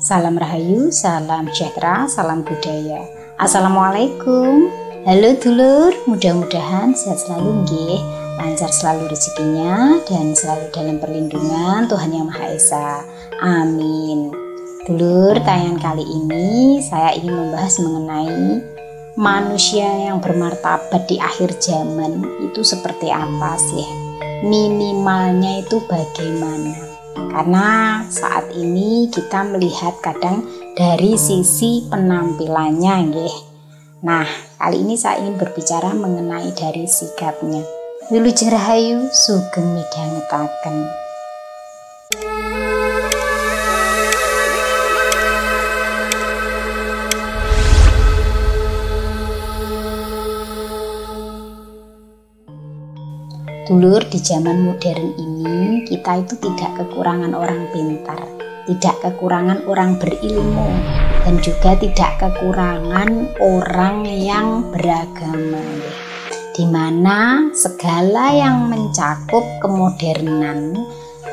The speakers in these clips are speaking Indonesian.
Salam Rahayu, salam sejahtera, salam budaya. Assalamualaikum. Halo dulur, mudah-mudahan sehat selalu nggih, lancar selalu rezekinya dan selalu dalam perlindungan Tuhan Yang Maha Esa. Amin. Dulur, tayangan kali ini saya ingin membahas mengenai manusia yang bermartabat di akhir zaman itu seperti apa sih? Minimalnya itu bagaimana? Karena saat ini kita melihat kadang dari sisi penampilannya nggih. Nah, kali ini saya ingin berbicara mengenai dari sikapnya. Wilujeng Rahayu sugeng midhangetaken. Dulur, di zaman modern ini kita itu tidak kekurangan orang pintar, tidak kekurangan orang berilmu, dan juga tidak kekurangan orang yang beragama, di mana segala yang mencakup kemodernan,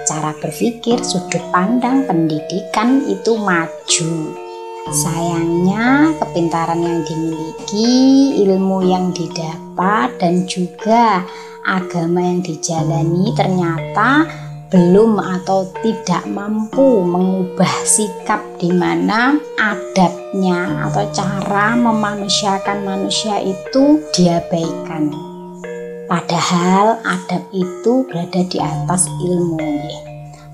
cara berpikir, sudut pandang, pendidikan itu maju. Sayangnya kepintaran yang dimiliki, ilmu yang didapat, dan juga agama yang dijalani ternyata belum atau tidak mampu mengubah sikap di mana adabnya atau cara memanusiakan manusia itu diabaikan. Padahal adab itu berada di atas ilmu.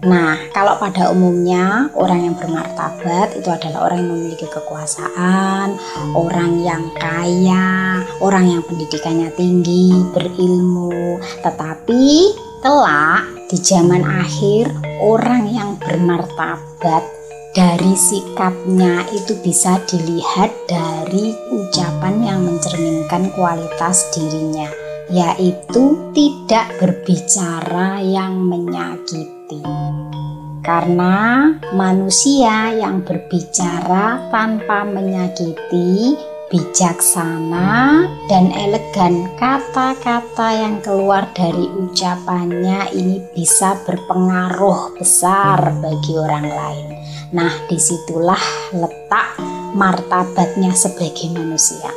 Nah, kalau pada umumnya orang yang bermartabat itu adalah orang yang memiliki kekuasaan, orang yang kaya, orang yang pendidikannya tinggi, berilmu. Tetapi kelak di zaman akhir orang yang bermartabat dari sikapnya itu bisa dilihat dari ucapan yang mencerminkan kualitas dirinya, yaitu tidak berbicara yang menyakiti. Karena manusia yang berbicara tanpa menyakiti, bijaksana dan elegan, kata-kata yang keluar dari ucapannya ini bisa berpengaruh besar bagi orang lain. Nah, disitulah letak martabatnya sebagai manusia.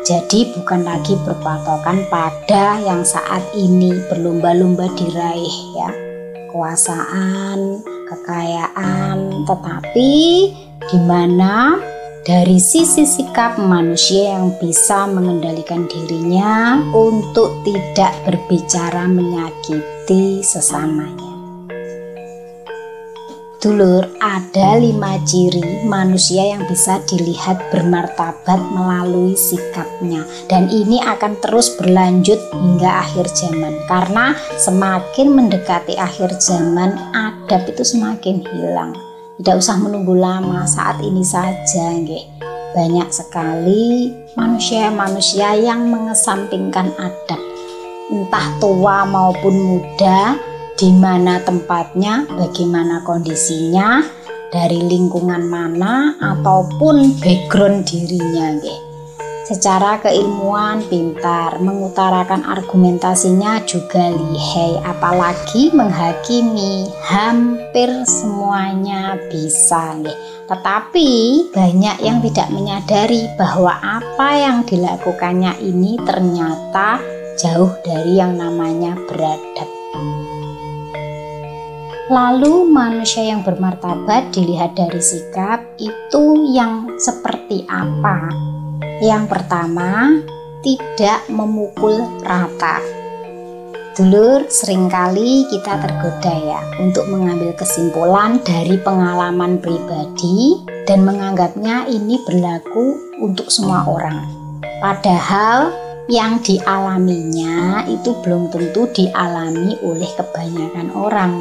Jadi bukan lagi berpatokan pada yang saat ini berlomba-lomba diraih ya, kekuasaan, kekayaan, tetapi di mana dari sisi sikap manusia yang bisa mengendalikan dirinya untuk tidak berbicara menyakiti sesamanya. Dulur, ada 5 ciri manusia yang bisa dilihat bermartabat melalui sikapnya, dan ini akan terus berlanjut hingga akhir zaman. Karena semakin mendekati akhir zaman, adab itu semakin hilang. Tidak usah menunggu lama, saat ini saja nggih. Banyak sekali manusia-manusia yang mengesampingkan adab, entah tua maupun muda, di mana tempatnya, bagaimana kondisinya, dari lingkungan mana ataupun background dirinya nggih. Secara keilmuan pintar, mengutarakan argumentasinya juga lihai, apalagi menghakimi, hampir semuanya bisa nggih. Tetapi banyak yang tidak menyadari bahwa apa yang dilakukannya ini ternyata jauh dari yang namanya beradab. Lalu manusia yang bermartabat dilihat dari sikap itu yang seperti apa? Yang pertama, tidak memukul rata. Dulur, seringkali kita tergoda ya untuk mengambil kesimpulan dari pengalaman pribadi dan menganggapnya ini berlaku untuk semua orang. Padahal yang dialaminya itu belum tentu dialami oleh kebanyakan orang.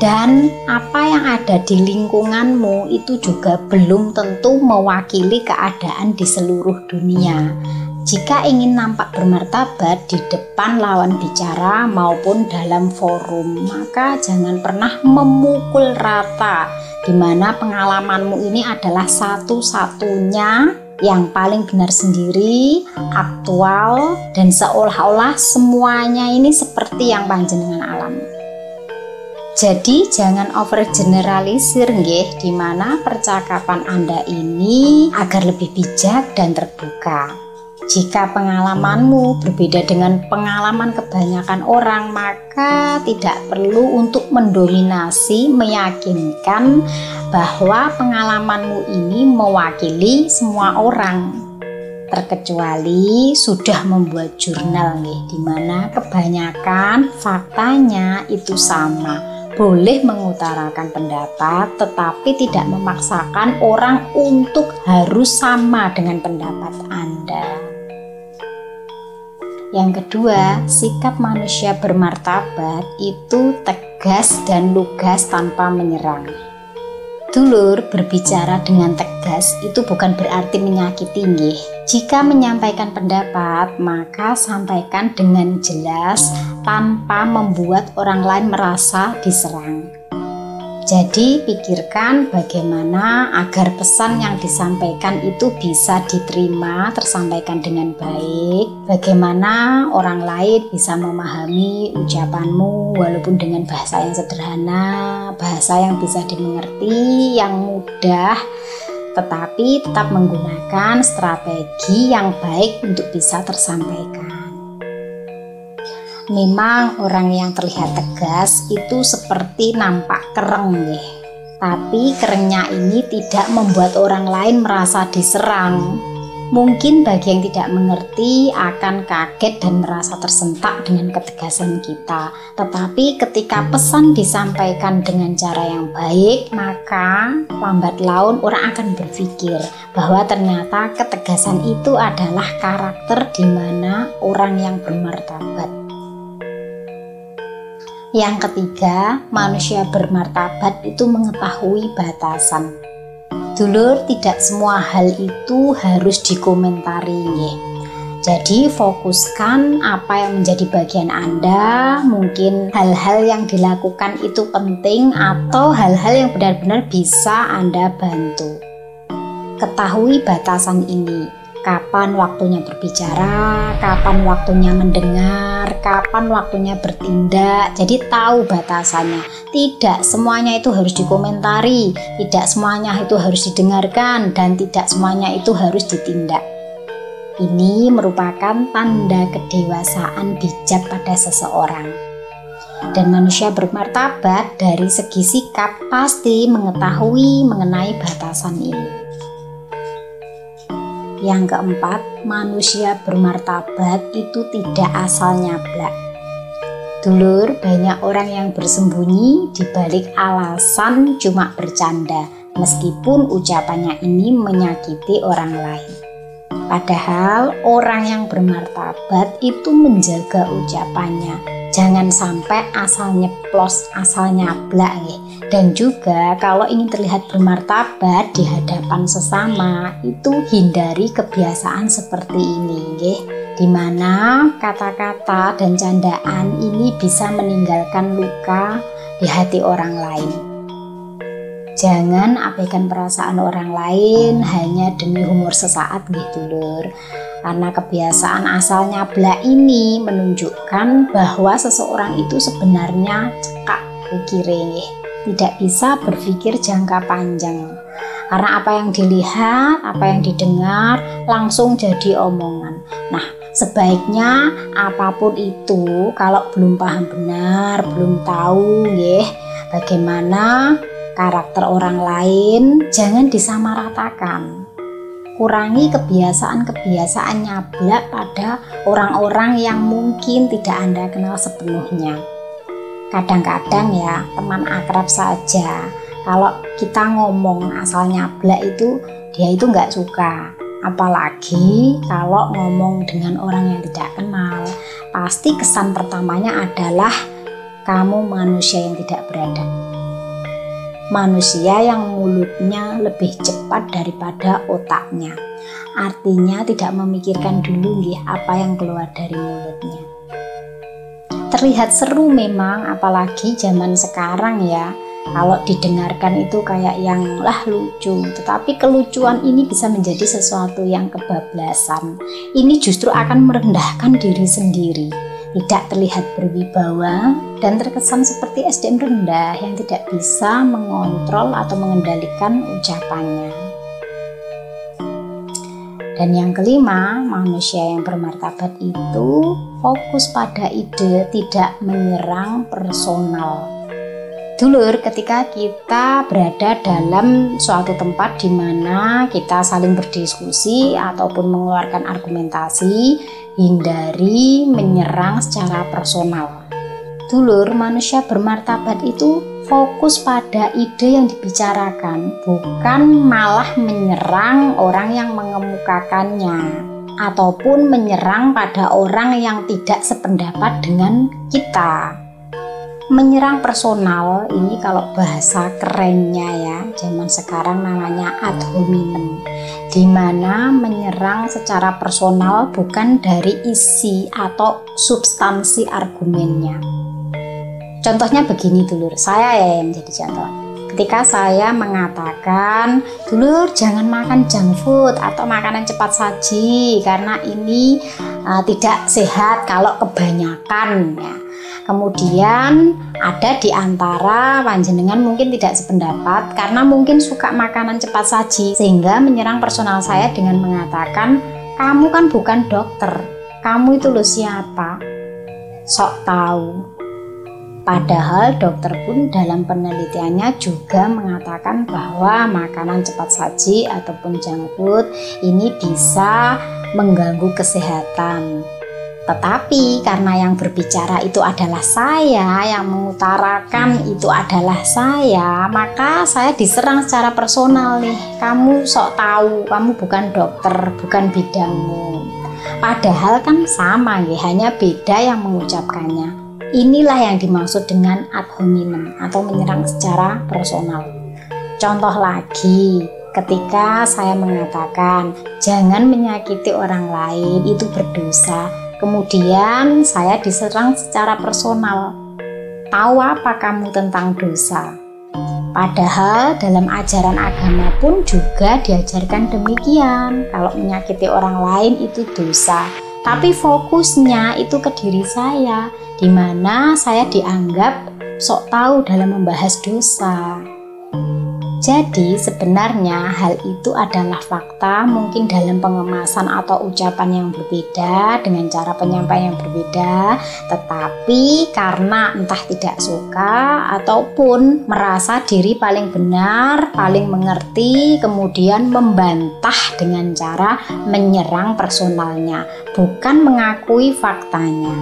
Dan apa yang ada di lingkunganmu itu juga belum tentu mewakili keadaan di seluruh dunia. Jika ingin nampak bermartabat di depan lawan bicara maupun dalam forum, maka jangan pernah memukul rata, di mana pengalamanmu ini adalah satu-satunya yang paling benar sendiri, aktual, dan seolah-olah semuanya ini seperti yang panjenengan alami. Jadi jangan overgeneralisir nggih, di mana percakapan Anda ini agar lebih bijak dan terbuka. Jika pengalamanmu berbeda dengan pengalaman kebanyakan orang, maka tidak perlu untuk mendominasi meyakinkan bahwa pengalamanmu ini mewakili semua orang. Terkecuali sudah membuat jurnal nih, di mana kebanyakan faktanya itu sama. Boleh mengutarakan pendapat, tetapi tidak memaksakan orang untuk harus sama dengan pendapat Anda. Yang kedua, sikap manusia bermartabat itu tegas dan lugas tanpa menyerang. Dulur, berbicara dengan tegas itu bukan berarti menyakiti nggih. Jika menyampaikan pendapat, maka sampaikan dengan jelas tanpa membuat orang lain merasa diserang. Jadi pikirkan bagaimana agar pesan yang disampaikan itu bisa diterima, tersampaikan dengan baik. Bagaimana orang lain bisa memahami ucapanmu walaupun dengan bahasa yang sederhana, bahasa yang bisa dimengerti, yang mudah, tetapi tetap menggunakan strategi yang baik untuk bisa tersampaikan. Memang orang yang terlihat tegas itu seperti nampak kereng nih. Tapi kerengnya ini tidak membuat orang lain merasa diserang. Mungkin bagi yang tidak mengerti akan kaget dan merasa tersentak dengan ketegasan kita. Tetapi ketika pesan disampaikan dengan cara yang baik, maka lambat laun orang akan berpikir bahwa ternyata ketegasan itu adalah karakter di mana orang yang bermartabat. Yang ketiga, manusia bermartabat itu mengetahui batasan. Dulur, tidak semua hal itu harus dikomentari. Jadi fokuskan apa yang menjadi bagian Anda. Mungkin hal-hal yang dilakukan itu penting atau hal-hal yang benar-benar bisa Anda bantu. Ketahui batasan ini. Kapan waktunya berbicara, kapan waktunya mendengar, kapan waktunya bertindak. Jadi tahu batasannya. Tidak semuanya itu harus dikomentari, tidak semuanya itu harus didengarkan, dan tidak semuanya itu harus ditindak. Ini merupakan tanda kedewasaan bijak pada seseorang. Dan manusia bermartabat dari segi sikap pasti mengetahui mengenai batasan ini. Yang keempat, manusia bermartabat itu tidak asal nyablak. Dulur, banyak orang yang bersembunyi di balik alasan cuma bercanda, meskipun ucapannya ini menyakiti orang lain. Padahal orang yang bermartabat itu menjaga ucapannya. Jangan sampai asal nyeplos, asal nyablak ya. Dan juga kalau ingin terlihat bermartabat di hadapan sesama, itu hindari kebiasaan seperti ini ya. Di mana kata-kata dan candaan ini bisa meninggalkan luka di hati orang lain. Jangan abaikan perasaan orang lain hanya demi humor sesaat gitu lur. Karena kebiasaan asal nyablak ini menunjukkan bahwa seseorang itu sebenarnya cekak pikirnya, tidak bisa berpikir jangka panjang. Karena apa yang dilihat, apa yang didengar langsung jadi omongan. Nah, sebaiknya apapun itu kalau belum paham benar, belum tahu bagaimana karakter orang lain, jangan disamaratakan. Kurangi kebiasaan-kebiasaan nyablak pada orang-orang yang mungkin tidak Anda kenal sepenuhnya. Kadang-kadang ya teman akrab saja, kalau kita ngomong asal nyablak itu dia itu nggak suka. Apalagi kalau ngomong dengan orang yang tidak kenal, pasti kesan pertamanya adalah kamu manusia yang tidak beradab. Manusia yang mulutnya lebih cepat daripada otaknya. Artinya tidak memikirkan dulu apa yang keluar dari mulutnya. Terlihat seru memang, apalagi zaman sekarang ya. Kalau didengarkan itu kayak yang lucu, tetapi kelucuan ini bisa menjadi sesuatu yang kebablasan. Ini justru akan merendahkan diri sendiri. tidak terlihat berwibawa, dan terkesan seperti SDM rendah yang tidak bisa mengontrol atau mengendalikan ucapannya. Dan yang kelima, manusia yang bermartabat itu fokus pada ide, tidak menyerang personal. Dulur, ketika kita berada dalam suatu tempat di mana kita saling berdiskusi ataupun mengeluarkan argumentasi, hindari menyerang secara personal. Dulur, manusia bermartabat itu fokus pada ide yang dibicarakan, bukan malah menyerang orang yang mengemukakannya ataupun menyerang pada orang yang tidak sependapat dengan kita. Menyerang personal ini kalau bahasa kerennya ya, zaman sekarang namanya ad hominem, di mana menyerang secara personal bukan dari isi atau substansi argumennya. Contohnya begini dulur, saya ya yang jadi contoh. Ketika saya mengatakan, dulur jangan makan junk food atau makanan cepat saji karena ini tidak sehat kalau kebanyakan ya. Kemudian ada di antara panjenengan mungkin tidak sependapat karena mungkin suka makanan cepat saji, sehingga menyerang personal saya dengan mengatakan, kamu kan bukan dokter, kamu itu loh siapa, sok tahu. Padahal dokter pun dalam penelitiannya juga mengatakan bahwa makanan cepat saji ataupun junk food ini bisa mengganggu kesehatan. Tetapi karena yang berbicara itu adalah saya, yang mengutarakan itu adalah saya, maka saya diserang secara personal nih. Kamu sok tahu, kamu bukan dokter, bukan bidangmu. Padahal kan sama ya, hanya beda yang mengucapkannya. Inilah yang dimaksud dengan ad hominem atau menyerang secara personal. Contoh lagi, ketika saya mengatakan jangan menyakiti orang lain, itu berdosa. Kemudian saya diserang secara personal. Tahu apa kamu tentang dosa? Padahal dalam ajaran agama pun juga diajarkan demikian. Kalau menyakiti orang lain itu dosa. Tapi fokusnya itu ke diri saya, di mana saya dianggap sok tahu dalam membahas dosa. Jadi sebenarnya hal itu adalah fakta, mungkin dalam pengemasan atau ucapan yang berbeda, dengan cara penyampaian yang berbeda, tetapi karena entah tidak suka ataupun merasa diri paling benar, paling mengerti, kemudian membantah dengan cara menyerang personalnya, bukan mengakui faktanya.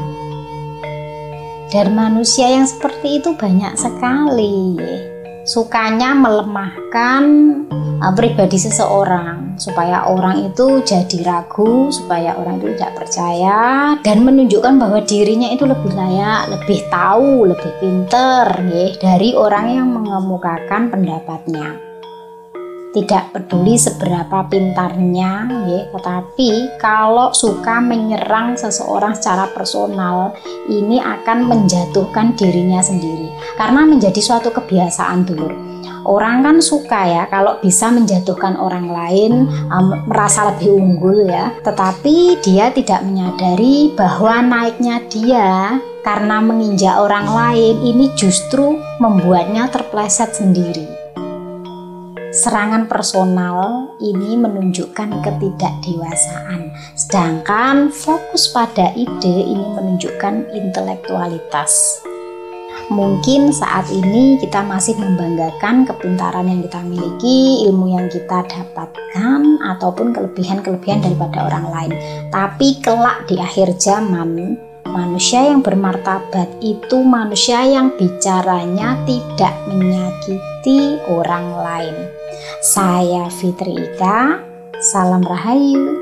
Dan manusia yang seperti itu banyak sekali. Sukanya melemahkan pribadi seseorang supaya orang itu jadi ragu, supaya orang itu tidak percaya, dan menunjukkan bahwa dirinya itu lebih layak, lebih tahu, lebih pinter dari orang yang mengemukakan pendapatnya. Tidak peduli seberapa pintarnya, tetapi kalau suka menyerang seseorang secara personal, ini akan menjatuhkan dirinya sendiri. Karena menjadi suatu kebiasaan dulur. Orang kan suka ya kalau bisa menjatuhkan orang lain, merasa lebih unggul ya. Tetapi dia tidak menyadari bahwa naiknya dia karena menginjak orang lain ini justru membuatnya terpleset sendiri. Serangan personal ini menunjukkan ketidakdewasaan, sedangkan fokus pada ide ini menunjukkan intelektualitas. Mungkin saat ini kita masih membanggakan kepintaran yang kita miliki, ilmu yang kita dapatkan, ataupun kelebihan-kelebihan daripada orang lain. Tapi kelak di akhir zaman, manusia yang bermartabat itu manusia yang bicaranya tidak menyakiti orang lain. Saya Fitri Ika, salam rahayu.